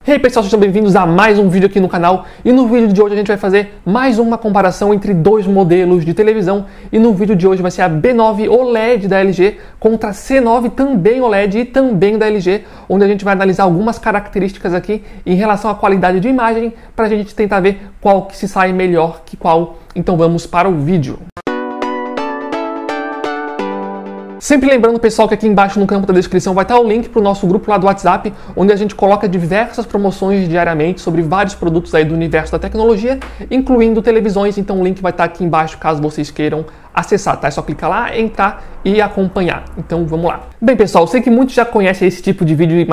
E aí pessoal, sejam bem-vindos a mais um vídeo aqui no canal. E no vídeo de hoje a gente vai fazer mais uma comparação entre dois modelos de televisão. E no vídeo de hoje vai ser a B9 OLED da LG contra a C9 também OLED e também da LG, onde a gente vai analisar algumas características aqui em relação à qualidade de imagem para a gente tentar ver qual que se sai melhor que qual. Então vamos para o vídeo. Sempre lembrando, pessoal, que aqui embaixo no campo da descrição vai estar o link para o nosso grupo lá do WhatsApp, onde a gente coloca diversas promoções diariamente sobre vários produtos aí do universo da tecnologia, incluindo televisões. Então o link vai estar aqui embaixo caso vocês queiram acessar, tá? É só clicar lá, entrar e acompanhar. Então vamos lá. Bem, pessoal, eu sei que muitos já conhecem esse tipo de vídeo.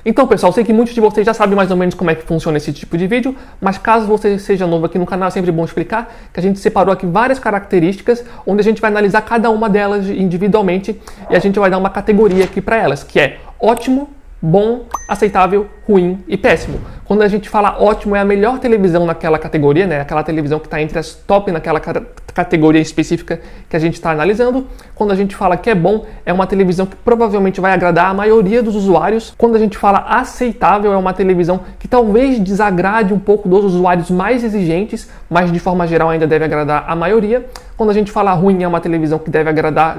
Então, pessoal, eu sei que muitos de vocês já sabem mais ou menos como é que funciona esse tipo de vídeo, mas caso você seja novo aqui no canal, é sempre bom explicar que a gente separou aqui várias características, onde a gente vai analisar cada uma delas individualmente e a gente vai dar uma categoria aqui para elas, que é ótimo, bom, aceitável, ruim e péssimo. Quando a gente fala ótimo, é a melhor televisão naquela categoria, né? Aquela televisão que está entre as top naquela categoria específica que a gente está analisando. Quando a gente fala que é bom, é uma televisão que provavelmente vai agradar a maioria dos usuários. Quando a gente fala aceitável, é uma televisão que talvez desagrade um pouco dos usuários mais exigentes, mas de forma geral ainda deve agradar a maioria. Quando a gente fala ruim, é uma televisão que deve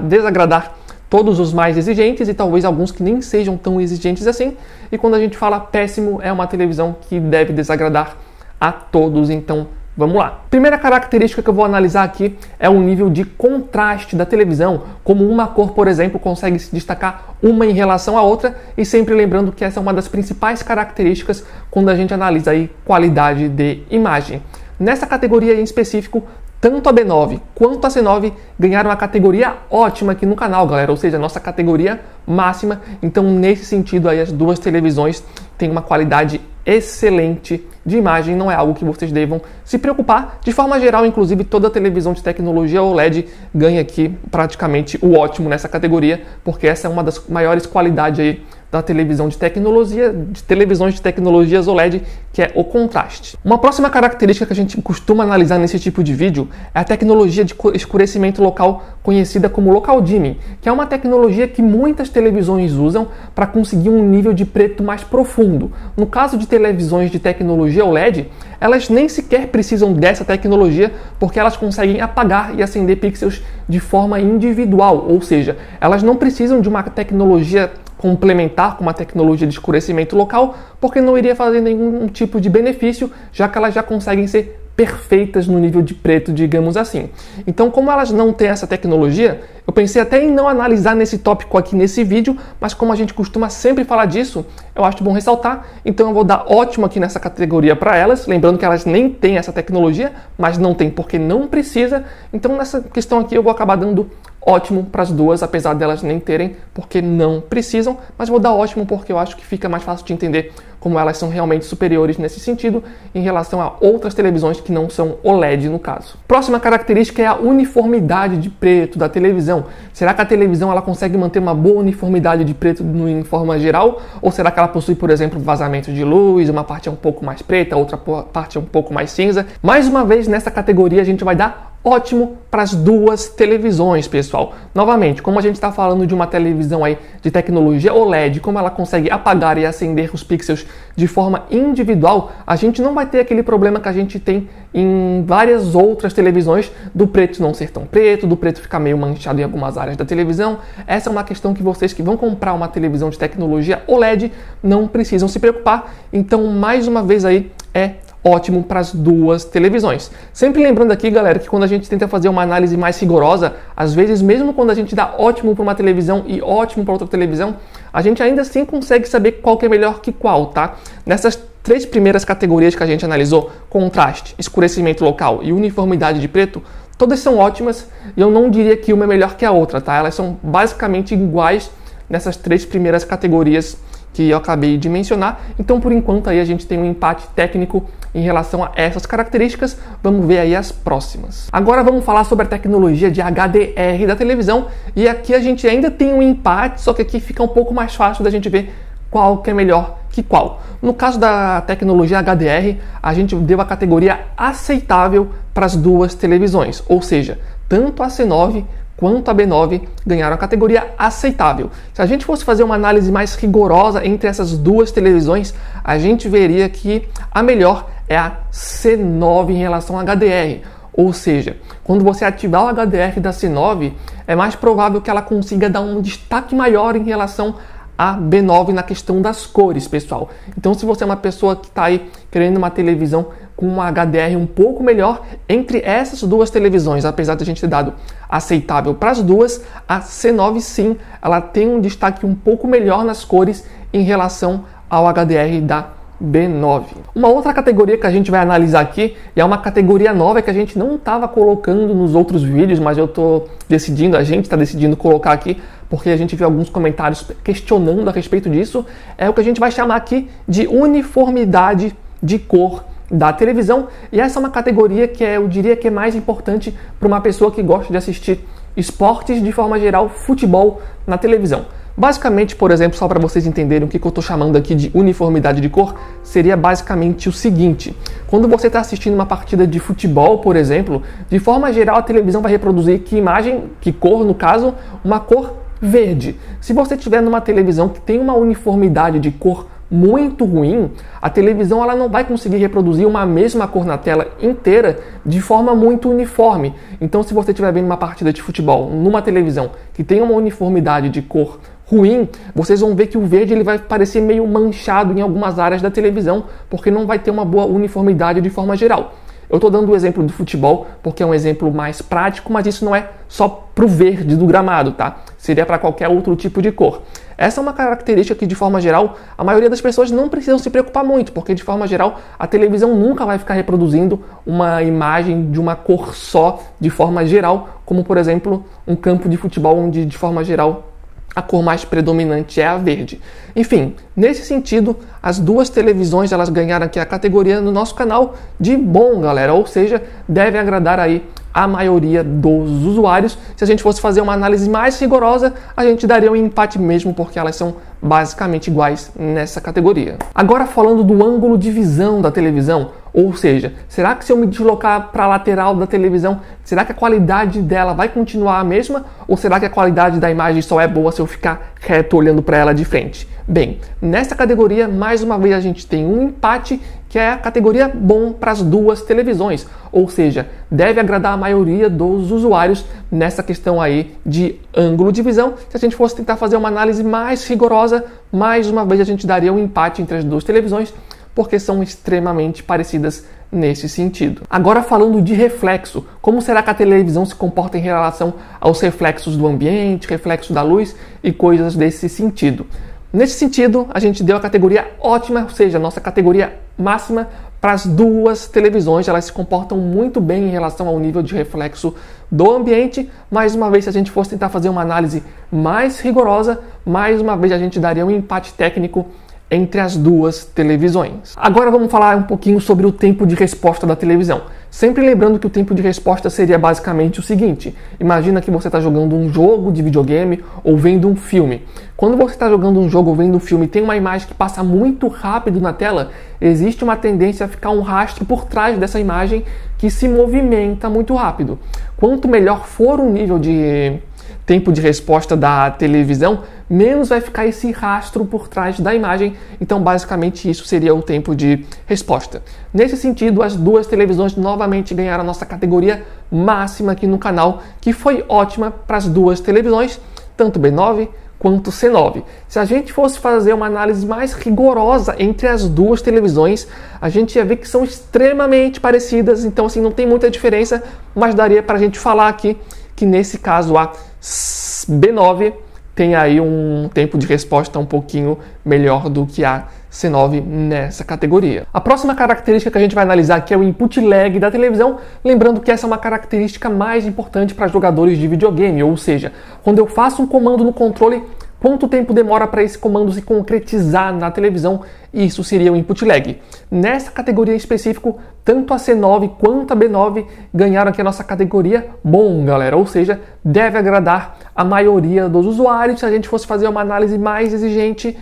desagradar todos os mais exigentes e talvez alguns que nem sejam tão exigentes assim. E quando a gente fala péssimo, é uma televisão que deve desagradar a todos. Então, vamos lá. Primeira característica que eu vou analisar aqui é o nível de contraste da televisão, como uma cor, por exemplo, consegue se destacar uma em relação à outra, e sempre lembrando que essa é uma das principais características quando a gente analisa aí qualidade de imagem. Nessa categoria em específico, tanto a B9 quanto a C9 ganharam a categoria ótima aqui no canal, galera, ou seja, a nossa categoria máxima. Então, nesse sentido, aí, as duas televisões têm uma qualidade excelente de imagem, não é algo que vocês devam se preocupar. De forma geral, inclusive, toda televisão de tecnologia OLED ganha aqui praticamente o ótimo nessa categoria, porque essa é uma das maiores qualidades aí da televisões de tecnologias OLED, que é o contraste. Uma próxima característica que a gente costuma analisar nesse tipo de vídeo é a tecnologia de escurecimento local, conhecida como local dimming, que é uma tecnologia que muitas televisões usam para conseguir um nível de preto mais profundo. No caso de televisões de tecnologia OLED, elas nem sequer precisam dessa tecnologia, porque elas conseguem apagar e acender pixels de forma individual, ou seja, elas não precisam de uma tecnologia complementar com uma tecnologia de escurecimento local, porque não iria fazer nenhum tipo de benefício, já que elas já conseguem ser perfeitas no nível de preto, digamos assim. Então, como elas não têm essa tecnologia, eu pensei até em não analisar nesse tópico aqui nesse vídeo, mas como a gente costuma sempre falar disso, eu acho bom ressaltar, então eu vou dar ótimo aqui nessa categoria para elas, lembrando que elas nem têm essa tecnologia, mas não tem porque não precisa. Então, nessa questão aqui eu vou acabar dando ótimo para as duas, apesar delas nem terem, porque não precisam, mas vou dar ótimo porque eu acho que fica mais fácil de entender como elas são realmente superiores nesse sentido em relação a outras televisões que não são OLED no caso. Próxima característica é a uniformidade de preto da televisão. Será que a televisão ela consegue manter uma boa uniformidade de preto em forma geral? Ou será que ela possui, por exemplo, vazamento de luz, uma parte é um pouco mais preta, outra parte é um pouco mais cinza? Mais uma vez, nessa categoria a gente vai dar ótimo para as duas televisões, pessoal. Novamente, como a gente está falando de uma televisão aí de tecnologia OLED, como ela consegue apagar e acender os pixels de forma individual, a gente não vai ter aquele problema que a gente tem em várias outras televisões do preto não ser tão preto, do preto ficar meio manchado em algumas áreas da televisão. Essa é uma questão que vocês que vão comprar uma televisão de tecnologia OLED não precisam se preocupar. Então, mais uma vez aí, é ótimo para as duas televisões. Sempre lembrando aqui, galera, que quando a gente tenta fazer uma análise mais rigorosa, às vezes mesmo quando a gente dá ótimo para uma televisão e ótimo para outra televisão, a gente ainda assim consegue saber qual que é melhor que qual, tá? Nessas três primeiras categorias que a gente analisou, contraste, escurecimento local e uniformidade de preto, todas são ótimas e eu não diria que uma é melhor que a outra, tá? Elas são basicamente iguais nessas três primeiras categorias que eu acabei de mencionar. Então, por enquanto, aí a gente tem um empate técnico em relação a essas características. Vamos ver aí as próximas. Agora vamos falar sobre a tecnologia de HDR da televisão. E aqui a gente ainda tem um empate, só que aqui fica um pouco mais fácil da gente ver qual que é melhor que qual. No caso da tecnologia HDR, a gente deu a categoria aceitável para as duas televisões, ou seja, tanto a C9 quanto a B9 ganharam a categoria aceitável. Se a gente fosse fazer uma análise mais rigorosa entre essas duas televisões, a gente veria que a melhor é a C9 em relação a HDR. Ou seja, quando você ativar o HDR da C9, é mais provável que ela consiga dar um destaque maior em relação a B9 na questão das cores, pessoal. Então, se você é uma pessoa que está aí querendo uma televisão com uma HDR um pouco melhor, entre essas duas televisões, apesar de a gente ter dado aceitável para as duas, a C9 sim, ela tem um destaque um pouco melhor nas cores em relação ao HDR da B9. Uma outra categoria que a gente vai analisar aqui é uma categoria nova que a gente não estava colocando nos outros vídeos, mas a gente está decidindo colocar aqui, porque a gente viu alguns comentários questionando a respeito disso. É o que a gente vai chamar aqui de uniformidade de cor da televisão, e essa é uma categoria que eu diria que é mais importante para uma pessoa que gosta de assistir esportes, de forma geral, futebol na televisão. Basicamente, por exemplo, só para vocês entenderem o que eu estou chamando aqui de uniformidade de cor, seria basicamente o seguinte: quando você está assistindo uma partida de futebol, por exemplo, de forma geral a televisão vai reproduzir que cor, no caso, uma cor verde. Se você estiver numa televisão que tem uma uniformidade de cor muito ruim, a televisão ela não vai conseguir reproduzir uma mesma cor na tela inteira de forma muito uniforme. Então, se você estiver vendo uma partida de futebol numa televisão que tem uma uniformidade de cor ruim, vocês vão ver que o verde ele vai parecer meio manchado em algumas áreas da televisão, porque não vai ter uma boa uniformidade de forma geral. Eu estou dando o exemplo do futebol porque é um exemplo mais prático, mas isso não é só para o verde do gramado, tá? Seria para qualquer outro tipo de cor. Essa é uma característica que, de forma geral, a maioria das pessoas não precisam se preocupar muito, porque, de forma geral, a televisão nunca vai ficar reproduzindo uma imagem de uma cor só, de forma geral, como, por exemplo, um campo de futebol onde, de forma geral, a cor mais predominante é a verde. Enfim, nesse sentido, as duas televisões elas ganharam aqui a categoria no nosso canal de bom, galera. Ou seja, devem agradar aí a maioria dos usuários. Se a gente fosse fazer uma análise mais rigorosa, a gente daria um empate mesmo, porque elas são basicamente iguais nessa categoria. Agora falando do ângulo de visão da televisão, ou seja, será que se eu me deslocar para a lateral da televisão, será que a qualidade dela vai continuar a mesma? Ou será que a qualidade da imagem só é boa se eu ficar reto olhando para ela de frente? Bem, nessa categoria, mais uma vez a gente tem um empate, que é a categoria bom para as duas televisões. Ou seja, deve agradar a maioria dos usuários nessa questão aí de ângulo de visão. Se a gente fosse tentar fazer uma análise mais rigorosa, mais uma vez a gente daria um empate entre as duas televisões, porque são extremamente parecidas nesse sentido. Agora falando de reflexo, como será que a televisão se comporta em relação aos reflexos do ambiente, reflexo da luz e coisas desse sentido? Nesse sentido, a gente deu a categoria ótima, ou seja, a nossa categoria máxima para as duas televisões. Elas se comportam muito bem em relação ao nível de reflexo do ambiente. Mais uma vez, se a gente fosse tentar fazer uma análise mais rigorosa, mais uma vez a gente daria um empate técnico entre as duas televisões. Agora vamos falar um pouquinho sobre o tempo de resposta da televisão. Sempre lembrando que o tempo de resposta seria basicamente o seguinte: imagina que você está jogando um jogo de videogame ou vendo um filme. Quando você está jogando um jogo ou vendo um filme e tem uma imagem que passa muito rápido na tela, existe uma tendência a ficar um rastro por trás dessa imagem que se movimenta muito rápido. Quanto melhor for o nível de tempo de resposta da televisão, menos vai ficar esse rastro por trás da imagem. Então, basicamente, isso seria o tempo de resposta. Nesse sentido, as duas televisões novamente ganharam a nossa categoria máxima aqui no canal, que foi ótima para as duas televisões, tanto B9 quanto C9. Se a gente fosse fazer uma análise mais rigorosa entre as duas televisões, a gente ia ver que são extremamente parecidas. Então, assim, não tem muita diferença, mas daria para a gente falar aqui que, nesse caso, a B9 tem aí um tempo de resposta um pouquinho melhor do que a C9 nessa categoria. A próxima característica que a gente vai analisar aqui é o input lag da televisão, lembrando que essa é uma característica mais importante para jogadores de videogame, ou seja, quando eu faço um comando no controle, quanto tempo demora para esse comando se concretizar na televisão? Isso seria o input lag. Nessa categoria em específico, tanto a C9 quanto a B9 ganharam aqui a nossa categoria bom, galera. Ou seja, deve agradar a maioria dos usuários. Se a gente fosse fazer uma análise mais exigente,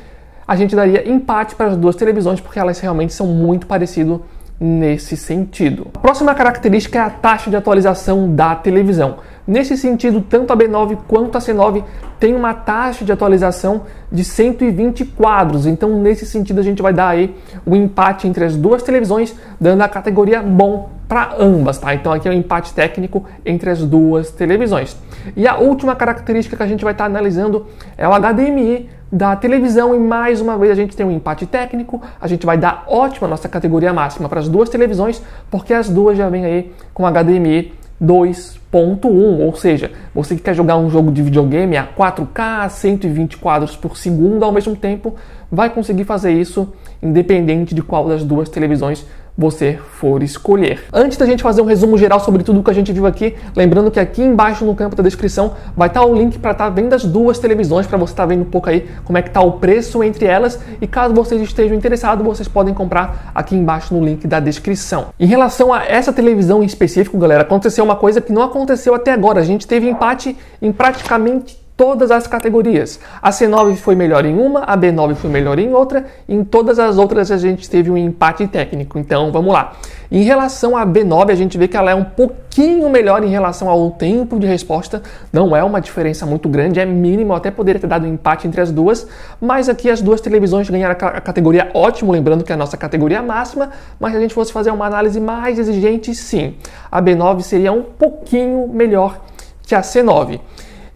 a gente daria empate para as duas televisões, porque elas realmente são muito parecidas nesse sentido. A próxima característica é a taxa de atualização da televisão. Nesse sentido, tanto a B9 quanto a C9 tem uma taxa de atualização de 120 quadros. Então, nesse sentido, a gente vai dar aí o empate entre as duas televisões, dando a categoria bom para ambas, tá? Então, aqui é um empate técnico entre as duas televisões. E a última característica que a gente vai estar analisando é o HDMI da televisão, e mais uma vez a gente tem um empate técnico. A gente vai dar ótima nossa categoria máxima para as duas televisões, porque as duas já vêm aí com HDMI 2.1, ou seja, você que quer jogar um jogo de videogame a 4K, 120 quadros por segundo ao mesmo tempo, vai conseguir fazer isso independente de qual das duas televisões você for escolher. Antes da gente fazer um resumo geral sobre tudo que a gente viu aqui, lembrando que aqui embaixo no campo da descrição vai estar o link para estar vendo as duas televisões, para você estar vendo um pouco aí como é que está o preço entre elas, e caso vocês estejam interessados, vocês podem comprar aqui embaixo no link da descrição. Em relação a essa televisão em específico, galera, aconteceu uma coisa que não aconteceu até agora. A gente teve empate em praticamente todas as categorias. A C9 foi melhor em uma, a B9 foi melhor em outra, em todas as outras a gente teve um empate técnico. Então, vamos lá. Em relação à B9, a gente vê que ela é um pouquinho melhor em relação ao tempo de resposta. Não é uma diferença muito grande, é mínimo, até poderia ter dado um empate entre as duas, mas aqui as duas televisões ganharam a categoria ótimo, lembrando que é a nossa categoria máxima, mas se a gente fosse fazer uma análise mais exigente, sim, a B9 seria um pouquinho melhor que a C9.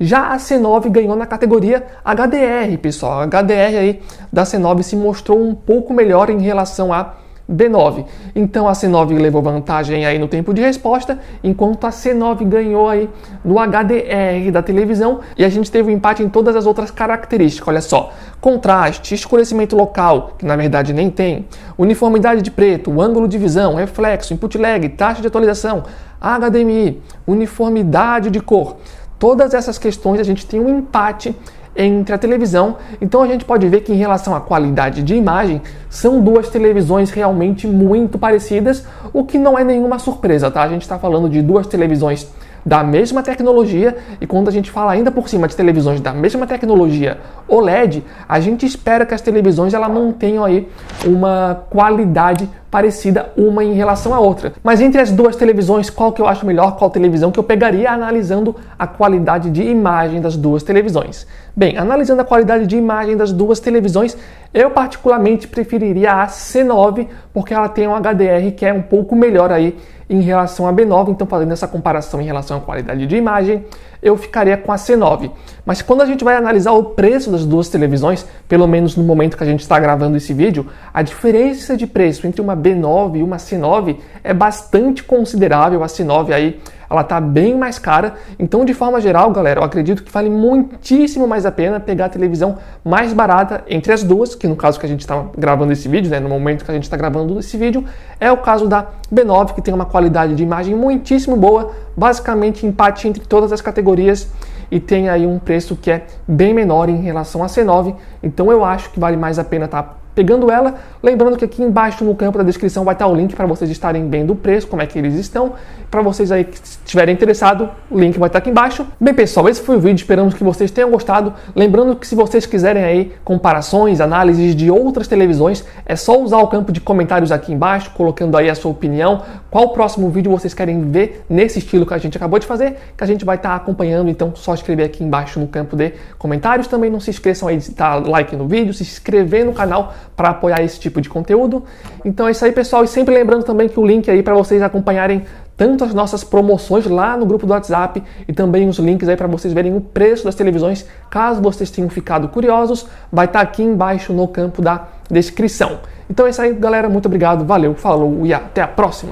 Já a C9 ganhou na categoria HDR, pessoal. A HDR aí da C9 se mostrou um pouco melhor em relação à B9. Então a C9 levou vantagem aí no tempo de resposta, enquanto a C9 ganhou aí no HDR da televisão, e a gente teve um empate em todas as outras características. Olha só, contraste, escurecimento local, que na verdade nem tem, uniformidade de preto, ângulo de visão, reflexo, input lag, taxa de atualização, HDMI, uniformidade de cor. Todas essas questões a gente tem um empate entre a televisão, então a gente pode ver que em relação à qualidade de imagem, são duas televisões realmente muito parecidas, o que não é nenhuma surpresa, tá? A gente está falando de duas televisões da mesma tecnologia, e quando a gente fala ainda por cima de televisões da mesma tecnologia OLED, a gente espera que as televisões elas mantenham aí uma qualidade parecida uma em relação à outra. Mas entre as duas televisões, qual que eu acho melhor, qual televisão que eu pegaria analisando a qualidade de imagem das duas televisões? Bem, analisando a qualidade de imagem das duas televisões, eu particularmente preferiria a C9, porque ela tem um HDR que é um pouco melhor aí em relação à B9, então fazendo essa comparação em relação à qualidade de imagem, eu ficaria com a C9. Mas quando a gente vai analisar o preço das duas televisões, pelo menos no momento que a gente está gravando esse vídeo, a diferença de preço entre uma B9 e uma C9 é bastante considerável. A C9 aí, ela tá bem mais cara, então de forma geral, galera, eu acredito que vale muitíssimo mais a pena pegar a televisão mais barata entre as duas, que no caso que a gente está gravando esse vídeo, né, no momento que a gente está gravando esse vídeo, é o caso da B9, que tem uma qualidade de imagem muitíssimo boa, basicamente empate entre todas as categorias, e tem aí um preço que é bem menor em relação à C9, então eu acho que vale mais a pena estar pegando ela. Lembrando que aqui embaixo no campo da descrição vai estar o link para vocês estarem vendo o preço, como é que eles estão. Para vocês aí que estiverem interessados, o link vai estar aqui embaixo. Bem, pessoal, esse foi o vídeo, esperamos que vocês tenham gostado. Lembrando que se vocês quiserem aí comparações, análises de outras televisões, é só usar o campo de comentários aqui embaixo, colocando aí a sua opinião, qual o próximo vídeo vocês querem ver nesse estilo que a gente acabou de fazer, que a gente vai estar acompanhando, então só escrever aqui embaixo no campo de comentários. Também não se esqueçam aí de dar like no vídeo, se inscrever no canal para apoiar esse tipo de conteúdo. Então é isso aí, pessoal, e sempre lembrando também que o link aí para vocês acompanharem tanto as nossas promoções lá no grupo do WhatsApp e também os links aí para vocês verem o preço das televisões, caso vocês tenham ficado curiosos, vai estar aqui embaixo no campo da descrição. Então é isso aí, galera, muito obrigado, valeu, falou e até a próxima!